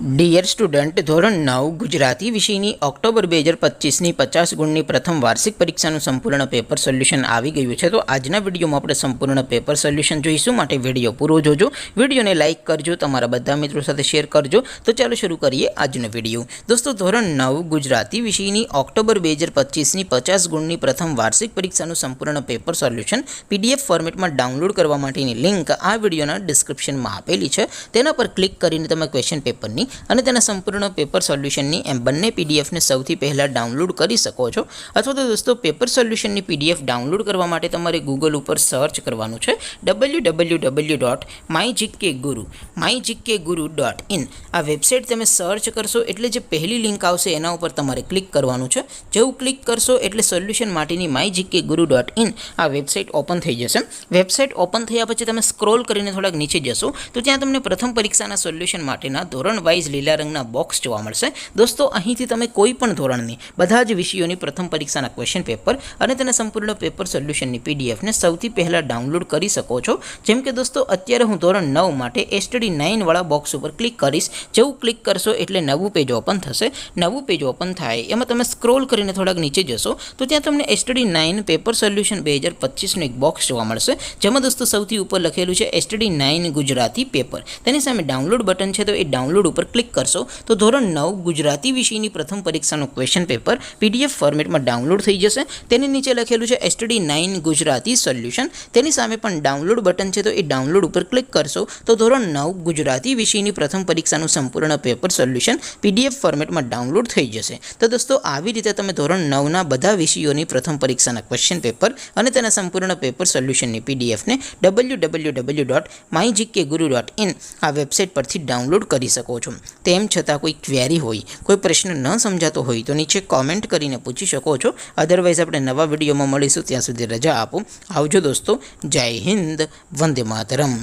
Dear student, ધોરણ 9 ગુજરાતી વિષયની October 2025ની 50 ગુણની પ્રથમ વાર્ષિક પરીક્ષાનું સંપૂર્ણ પેપર સોલ્યુશન આવી ગયું છે. તો આજના વિડીયોમાં આપણે સંપૂર્ણ પેપર સોલ્યુશન જોઈશું, માટે વિડીયો પૂરો જોજો. વિડીયોને લાઇક કરજો, તમારા બધા મિત્રો સાથે શેર કરજો. તો ચાલો શરૂ કરીએ આજનો વિડીયો. દોસ્તો, ધોરણ 9 ગુજરાતી વિષયની ઓક્ટોબર 2025ની 50 ગુણની પ્રથમ વાર્ષિક પરીક્ષાનું સંપૂર્ણ પેપર સોલ્યુશન પીડીએફ ફોર્મેટમાં ડાઉનલોડ કરવા માટેની લિંક આ વિડીયોના ડિસ્ક્રિપ્શનમાં આપેલી છે. તેના પર ક્લિક કરીને તમે ક્વેશ્ચન પેપરની અને તેના સંપૂર્ણ પેપર સોલ્યુશનની એમ બંને પીડીએફને સૌથી પહેલાં ડાઉનલોડ કરી શકો છો. અથવા તો દોસ્તો, પેપર સોલ્યુશનની પીડીએફ ડાઉનલોડ કરવા માટે તમારે ગૂગલ ઉપર સર્ચ કરવાનું છે www.mygkguru.in. આ વેબસાઇટ તમે સર્ચ કરશો એટલે જે પહેલી લિંક આવશે એના ઉપર તમારે ક્લિક કરવાનું છે. જેવું ક્લિક કરશો એટલે સોલ્યુશન માટેની mygkguru.in આ વેબસાઇટ ઓપન થઈ જશે. વેબસાઇટ ઓપન થયા પછી તમે સ્ક્રોલ કરીને થોડાક નીચે જશો તો ત્યાં તમને પ્રથમ પરીક્ષાના સોલ્યુશન માટેના ધોરણ વાઇઝ લીલા રંગના બોક્સ જોવા મળશે. દોસ્તો, અહીંથી તમે કોઈ પણ ધોરણની બધા જ વિષયોની પ્રથમ પરીક્ષાના ક્વેશ્ચન પેપર અને તેના સંપૂર્ણ પેપર સોલ્યુશનની પીડીએફને સૌથી પહેલાં ડાઉનલોડ કરી શકો છો. જેમ કે દોસ્તો, અત્યારે હું ધોરણ 9 માટે STD 9 વાળા બોક્સ ઉપર ક્લિક કરીશ. જેવું ક્લિક કરશો એટલે નવું પેજ ઓપન થશે. નવું પેજ ઓપન થાય એમાં તમે સ્ક્રોલ કરીને થોડાક નીચે જશો તો ત્યાં તમને STD 9 પેપર સોલ્યુશન 2025નું એક બોક્સ જોવા મળશે. જેમાં દોસ્તો સૌથી ઉપર લખેલું છે STD 9 ગુજરાતી પેપર. તેની સામે ડાઉનલોડ બટન છે, તો એ ડાઉનલોડ ઉપર ક્લિક કરશો તો ધોરણ 9 ગુજરાતી વિષયની પ્રથમ પરીક્ષાનું ક્વેશ્ચન પેપર પીડીએફ ફોર્મેટમાં ડાઉનલોડ થઈ જશે. તેની નીચે લખેલું છે STD 9 ગુજરાતી સોલ્યુશન. તેની સામે પણ ડાઉનલોડ બટન છે, તો એ ડાઉનલોડ ઉપર ક્લિક કરશો તો ધોરણ 9 ગુજરાતી વિષયની પ્રથમ પરીક્ષાનું સંપૂર્ણ પેપર સોલ્યુશન પીડીએફ ફોર્મેટમાં ડાઉનલોડ થઈ જશે. તો દોસ્તો, આવી રીતે તમે ધોરણ 9ના બધા વિષયોની પ્રથમ પરીક્ષાના ક્વેશ્ચન પેપર અને તેના સંપૂર્ણ પેપર સોલ્યુશનની પીડીએફને www.mygkguru.in આ વેબસાઇટ પરથી ડાઉનલોડ કરી શકો છો. તેમ છતાં કોઈ ક્વેરી હોય, કોઈ પ્રશ્ન ન સમજાતો હોય તો નીચે કોમેન્ટ કરીને પૂછી શકો છો. અધરવાઇઝ આપણે નવા વિડીયોમાં મળીશું. ત્યાં સુધી રજા આપો. આવજો દોસ્તો. જય હિન્દ. વંદે માતરમ.